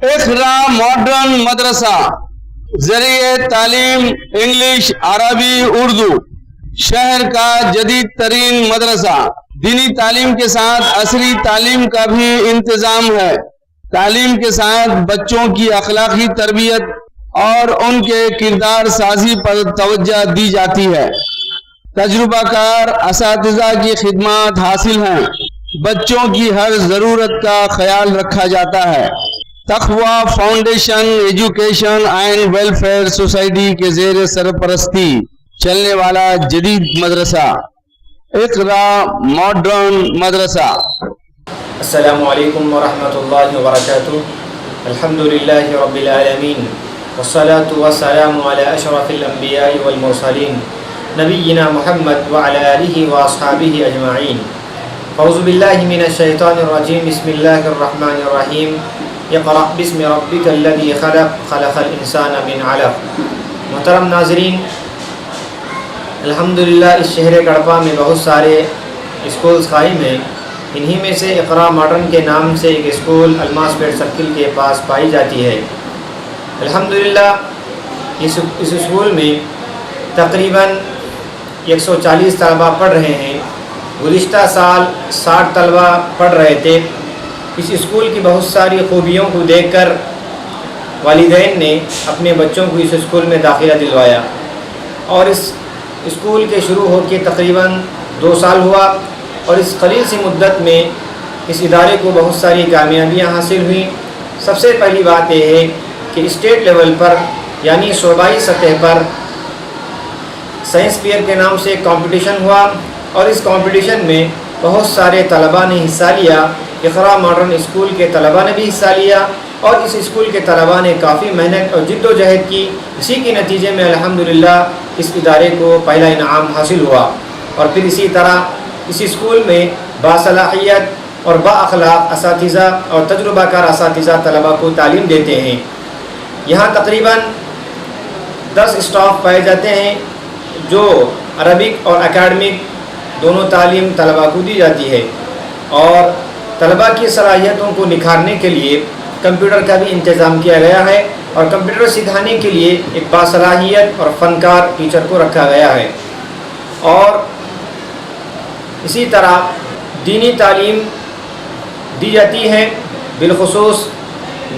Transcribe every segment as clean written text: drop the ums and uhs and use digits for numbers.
Iqra modern मदरसा ज़रिए तालीम English, अरबी, उर्दू, शहर का जदीद तरीन मदरसा। दीनी तालीम के साथ असरी तालीम का भी इंतजाम है। तालीम के साथ बच्चों की अखलाकी तरबियत और उनके किरदार साजी पर तवज्जो दी जाती है। तजुर्बाकार असातिज़ा की खिदमत हासिल हैं। बच्चों की हर ज़रूरत का ख्याल रखा जाता है। Taqwa foundation education and welfare society के ज़ेर सरपरस्ती चलने वाला जदीद मदरसा इक़रा मॉडर्न मदरसा। अस्सलामु अलैकुम वरहमतुल्लाहि वबरकातुहू। अल्हम्दुलिल्लाहि रब्बिल आलमीन वस्सलातु वस्सलामु अला अशरफिल अंबिया'i वल मुरसलीन नबिय्यिना मुहम्मद व अला आलिहि व अस्हाबिहि अजमाइन। औज़ु बिल्लाहि मिनश शैतानिर रजीम। बिस्मिल्लाहिर रहमानिर रहीम। इक़रा बिस्मि रब्बिकल्लज़ी खलक़ खलक़ल इंसाना मिन अलक़। मोहतरम नाज़रीन, अल्हम्दुलिल्लाह इस शहर गड़पा में बहुत सारे स्कूल्स कायम हैं। इन्हीं में से इक़रा मॉडर्न के नाम से एक स्कूल अलमास पेट सर्किल के पास पाई जाती है। अल्हम्दुलिल्लाह इस स्कूल में तकरीबन 140 तलबा पढ़ रहे हैं। गुज़िश्ता साल 60 तलबा पढ़ रहे थे। इस स्कूल की बहुत सारी खूबियों को देखकर वालिदैन ने अपने बच्चों को इस स्कूल में दाखिला दिलवाया और इस स्कूल के शुरू होकर तकरीबन 2 साल हुआ और इस कलील सी मुद्दत में इस इदारे को बहुत सारी कामयाबियाँ हासिल हुई। सबसे पहली बात यह है कि स्टेट लेवल पर यानी सूबाई सतह पर साइंस फेयर के नाम से एक कंपटीशन हुआ और इस कंपटीशन में बहुत सारे तलबा ने हिस्सा लिया। इक़रा मॉडर्न स्कूल के तलबा ने भी हिस्सा लिया और इस स्कूल के तलबा ने काफ़ी मेहनत और जिद्दोजहद की। इसी के नतीजे में अल्हम्दुलिल्लाह इस इदारे को पहला इनाम हासिल हुआ और फिर इसी तरह इस स्कूल में बासलाहियत और बाअखलाक असातिज़ा और तजुर्बाकार असातिज़ा तलबा को तालीम देते हैं। यहाँ तकरीबन 10 स्टाफ पाए जाते हैं जो अरबिक और एकेडमिक दोनों तालीम तलबा को दी जाती है और तलबा की सलाहियतों को निखारने के लिए कंप्यूटर का भी इंतज़ाम किया गया है और कंप्यूटर सिखाने के लिए एक बासलाहियत और फ़नकार टीचर को रखा गया है। और इसी तरह दीनी तालीम दी जाती है, बिलखुसूस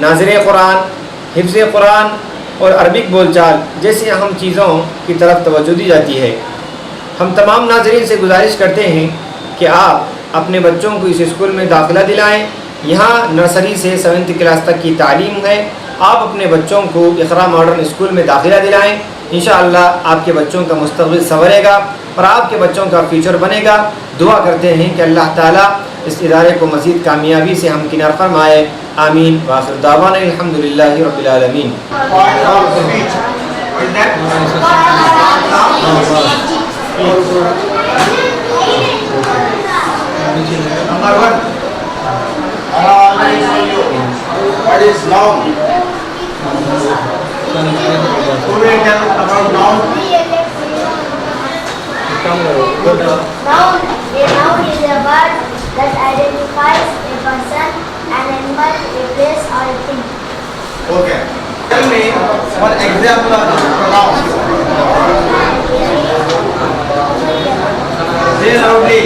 नाज़िर कुरान, हिफ्ज़ कुरान और अरबिक बोलचाल जैसी अहम चीज़ों की तरफ तवज्जो दी जाती है। हम तमाम नाज़रीन से गुजारिश करते हैं कि आप अपने बच्चों को इस स्कूल में दाखिला दिलाएं। यहाँ नर्सरी से 7th क्लास तक की तालीम है। आप अपने बच्चों को इक़रा मॉडर्न स्कूल में दाखिला दिलाएं। इंशाअल्लाह आपके बच्चों का मुस्तक़बिल संवरेगा और आपके बच्चों का फ्यूचर बनेगा। दुआ करते हैं कि अल्लाह ताला इस इदारे को मज़ीद कामयाबी से हमकिनार फरमाए। आमीन। व आखिर दावाना अल्हम्दुलिल्लाहि रब्बिल आलमीन। Number 1. What is noun? Who will tell about noun? Noun. A noun is a word that identifies a person, an animal, a place or a thing. Okay. Tell me one example of pronoun. Say loudly.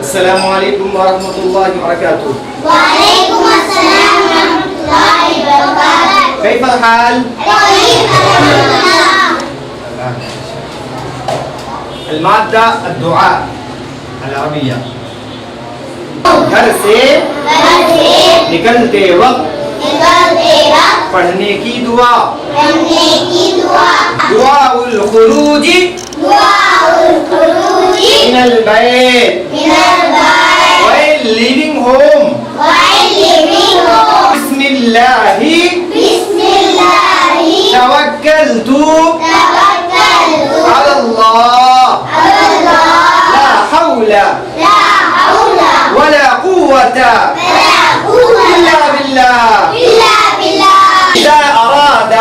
अस्सलामु अलैकुम वरहमतुल्लाहि वबरकातुहू। वालेकुम अस्सलाम वरहमतुल्लाहि वबरकातुहू। कैफल हाल? المادة الدعاء العربية। घर से निकलते वक्त पढ़ने की दुआ। दुआउल खुरूजी मिनल बैत। While leaving home. Bismillah. على الله لا حول ولا قوة إلا بالله إذا أراد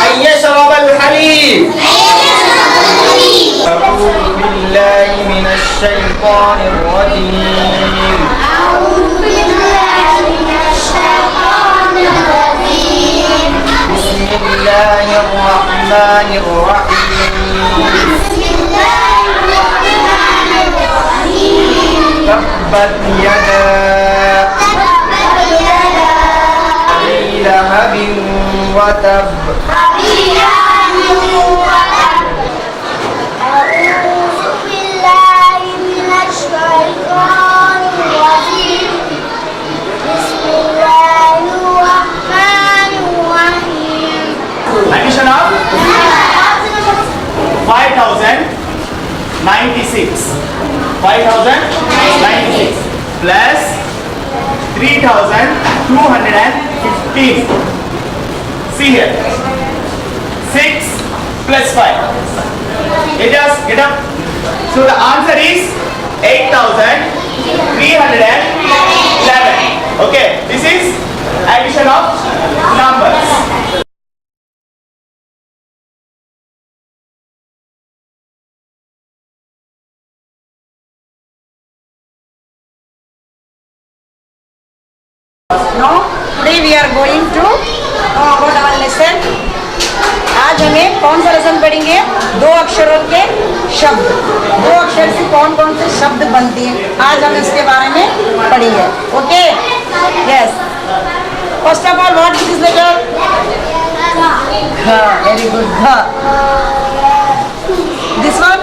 أن يشرب الحليب أعوذ بالله من الشيطان الرجيم بسم الله الرحمن الرحيم تبت يدا أبي لهب وتب أعوذ بالله من الشيطان الرجيم بسم الله الرحمن الرحيم Addition of 5096 plus 3215. See here, 6 plus 5. Get up. So the answer is 8311. Okay, this is addition of numbers. Now, today we are going to know about our lesson. आज हमें कौन सा lesson पढ़ेंगे? दो अक्षरों के शब्द। दो अक्षर से कौन कौन से शब्द बनते हैं, आज हम इसके बारे में पढ़ेंगे। Okay? Yes. First of all, what is this letter? घ। Very good. घ। This one?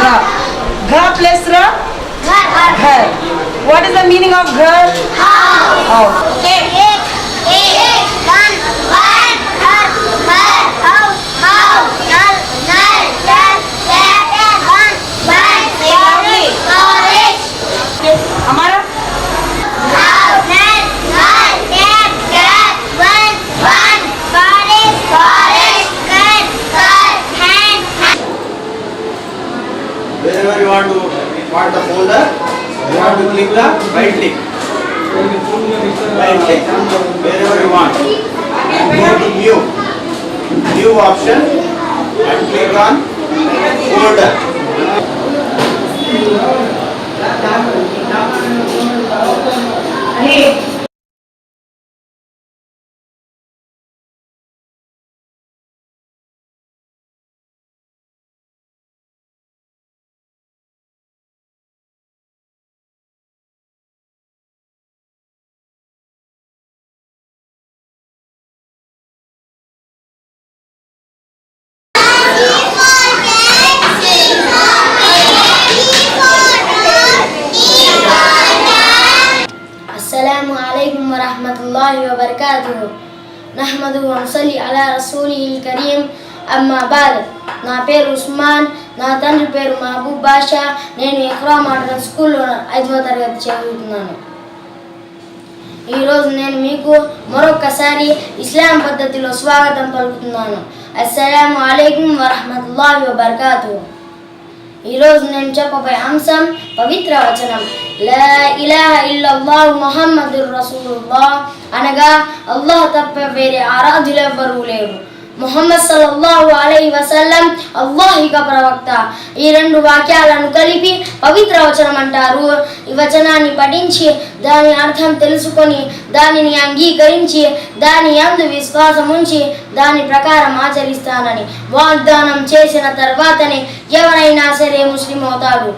र। घ प्लस र? घर। What is the meaning of घर? House. Okay. हमारा Wherever you want the folder, you have to click the right click. Right click wherever you want. Go to new option and click on folder. अस्सलामुअलैकुम वरहमतुल्लाहि वबरकातुहु नहमदुहु व नसल्ली अला रसूलिहिल करीम అమ్మా బాద్. నా పేరు ఉస్మాన్, నా తండ్రి పేరు మహబూబ్ బాషా. నేను ఇఖ్రా మోడల్ స్కూల్లో 5వ తరగతి చదువుతున్నాను. ఈరోజు నేను మీకు మరొకసారి ఇస్లాం పద్ధతిలో స్వాగతం పలుకుతున్నాను. అస్సలాము అలైకుం వరహమతుల్లాహి వబర్కాతుహు. ఈరోజు నేను చెప్పబోయే అంశం పవిత్ర వచనం. లా ఇలాహ ఇల్లల్లాహు ముహమ్మదుర్ రసూలుల్లాహ్ అనగా అల్లాహ్ తప్ప వేరే ఆరాధ్యులెవ్వరూ లేరు. ముహమ్మద్ సల్లల్లాహు అలైహి వసల్లం అల్లాహ్ యొక్క ప్రవక్త. ఈ రెండు వాక్యాలను కలిపి పవిత్ర వచనం అంటారు. ఈ వచనాన్ని పఠించి దాని అర్థం తెలుసుకొని దానిని అంగీకరించి దాని యందు విశ్వాసం ఉంచి దాని ప్రకారం ఆచరిస్తానని వాగ్దానం చేసిన తర్వాతనే ఎవరైనా సరే ముస్లిం అవుతాడు.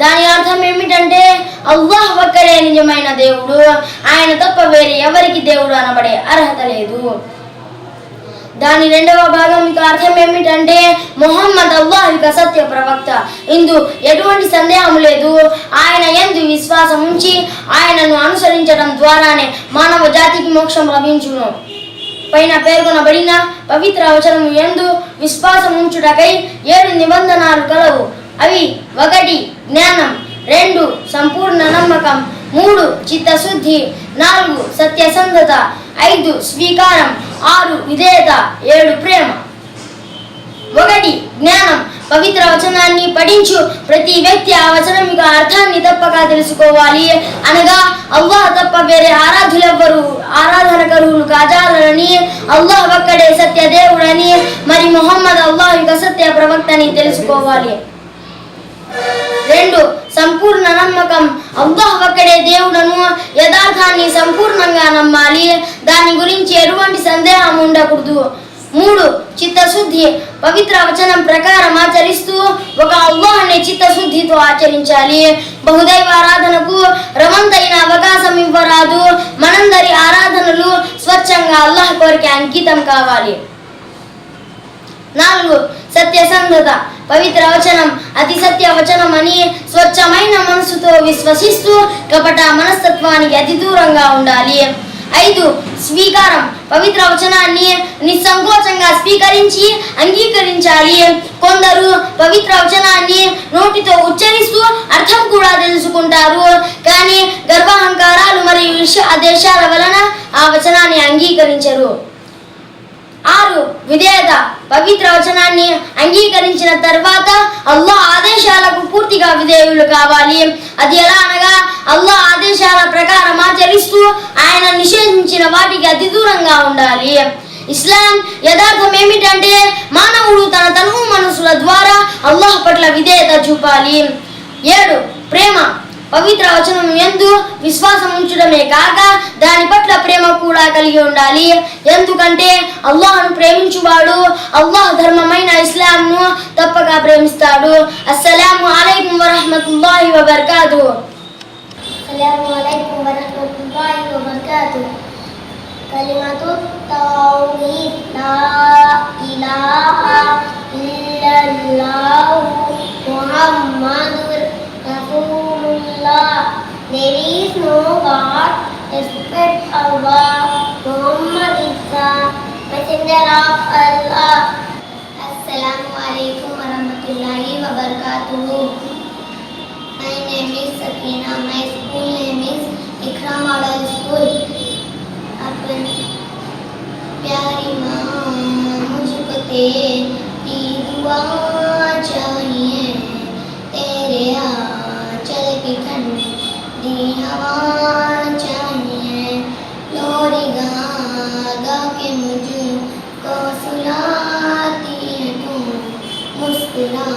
దాని అర్థం ఏమిటంటే అల్లాహ్ ఒక్కడే నిజమైన దేవుడు, ఆయన తప్ప వేరే ఎవరికి దేవుడు అనబడే అర్హత లేదు. దాని రెండవ భాగం యొక్క అర్థం ఏమిటంటే ముహమ్మద్ అల్లాహ్ యొక్క సత్య ప్రవక్త. ఇందు ఎటువంటి సందేహం లేదు. ఆయన యందు విశ్వాసం ఉంచి ఆయనను అనుసరించడం ద్వారానే మానవ జాతికి మోక్షం లభించును. పైన పేర్కొనబడిన పవిత్ర వచనము యందు విశ్వాసం ఉంచుటకై 7 నిబంధనలు కలవు. అవి 1 జ్ఞానం, 2 సంపూర్ణ నమ్మకం, 3 చిత్తశుద్ధి, 4 సత్యసంధత, 5 స్వీకారం, 6 విధేయత, 7 ప్రేమ. 1 జ్ఞానం. పవిత్ర వచనాన్ని పఠించు ప్రతి వ్యక్తి ఆ వచనం యొక్క అర్థాన్ని తప్పక తెలుసుకోవాలి. అనగా అల్లాహ్ తప్ప వేరే ఆరాధనకరువులు కాజాలని, అల్లాహ్ ఒక్కడే సత్య దేవుడని, మరి ముహమ్మద్ అల్లాహ్ యొక్క సత్య ప్రవక్త అని తెలుసుకోవాలి. 2 సంపూర్ణ నమ్మకం. అల్లాహ్ ఒక్కడే దేవుడను యథార్థాన్ని సంపూర్ణంగా నమ్మాలి. దాని గురించి ఎటువంటి సందేహం ఉండకూడదు. 3 చిత్తశుద్ధి. పవిత్ర వచనం ప్రకారం ఆచరిస్తూ ఒక అల్లాహ్ అనే చిత్తశుద్ధితో ఆచరించాలి. బహుదైవ ఆరాధనకు రవంతైన అవకాశం ఇవ్వరాదు. మనందరి ఆరాధనలు స్వచ్ఛంగా అల్లాహ్ కోరిక అంకితం కావాలి. 4 సత్యసంధత. పవిత్ర వచనం అతి సత్య వచనం అని స్వచ్ఛమైన మనసుతో విశ్వసిస్తూ కపట మనస్తత్వానికి అతి దూరంగా ఉండాలి. 5 స్వీకారం. పవిత్ర వచనాన్ని నిస్సంకోచంగా స్వీకరించి అంగీకరించాలి. కొందరు పవిత్ర వచనాన్ని నోటితో ఉచ్చరిస్తూ అర్థం కూడా తెలుసుకుంటారు, కానీ గర్వాహంకారాలు మరియు ఆదేశాల వలన ఆ వచనాన్ని అంగీకరించరు. 6 విధేయత. పవిత్ర వచనాన్ని అంగీకరించిన తర్వాత అల్లాహ్ ఆదేశాలకు పూర్తిగా విధేయులు కావాలి. అది ఎలా అనగా అల్లాహ్ ఆదేశాల ప్రకారం ఆచరిస్తూ ఆయన నిషేధించిన వాటికి అతి దూరంగా ఉండాలి. ఇస్లాం యథార్థం ఏమిటంటే మానవుడు తన తనువు మనసుల ద్వారా అల్లాహ్ పట్ల విధేయత చూపాలి. 7 ప్రేమ. పవిత్ర వచనం యందు విశ్వాసం ఉంచడమే కాక దాని పట్ల ప్రేమ కూడా కలిగి ఉండాలి. ఎందుకంటే అల్లాహ్ను ప్రేమించువాడు అల్లాహ్ ధర్మమైన ఇస్లాంను తప్పక ప్రేమిస్తాడు. అస్సలాము అలైకుం వరహ్మతుల్లాహి వబర్కాతుహు. అస్సలాము అలైకుం వరహ్మతుల్లాహి వబర్కాతుహు. కలిమతు తౌహీద్ లా ఇలాహా ఇల్లల్లాహు ముహమ్మదుర్ రసూలుల్లాహ్. There is no God except Allah. Muhammad is the messenger of Allah. Assalamu alaikum warahmatullahi wabarakatuh. My name is Sakina. My school name is Ikra Model School. अपनी प्यारी माँ मुझको तेरी दुआ चाहिए, तेरे आंचल की ठंडी हवा चाहिए. लोरी गा गा के मुझको सुलाती है तू, मुस्कुरा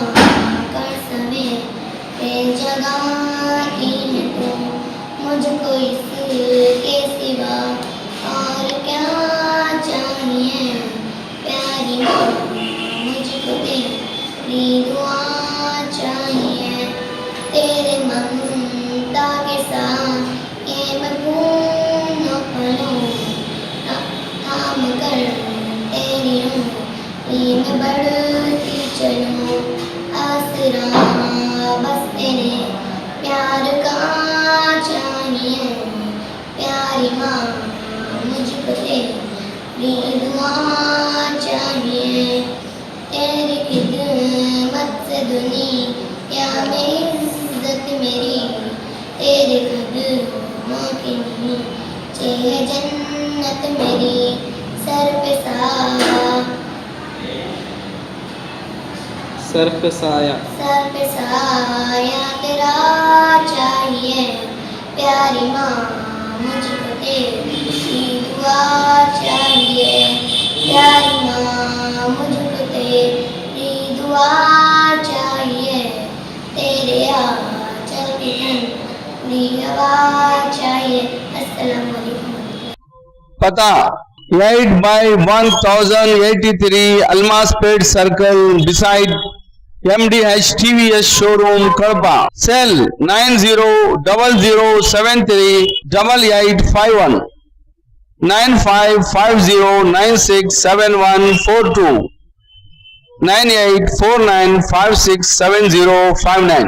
कर सवेरे जगाती है तू. मुझको इसके सिवा और क्या चाहिए, प्यारी माँ मुझको तेरी दुआ चाहिए. तेरे ममता के साथ ये मैं पूर्ण पलूं, थाम कर तेरी उंगली में बढ़ती चलूं. आसरा बस तेरे प्यार का चाहिए, प्यारी माँ मुझको तेरी दुआ चाहिए. तेरी खिदमत से दुनिया में इज्जत मेरी, तेरे कदमों के नीचे है जन्नत मेरी. सर पे साया तेरा चाहिए, प्यारी माँ मुझको तेरी दुआ चाहिए. प्यारी माँ मुझको तेरी दुआ चाहिए, तेरे आंचल की ठंडी हवा चाहिए. अस्सलाम वालेकुम. पता 8/1083 Almaspet Circle beside MDH TVS showroom Kadapa. Cell 9000738851 9550967142 9849567059.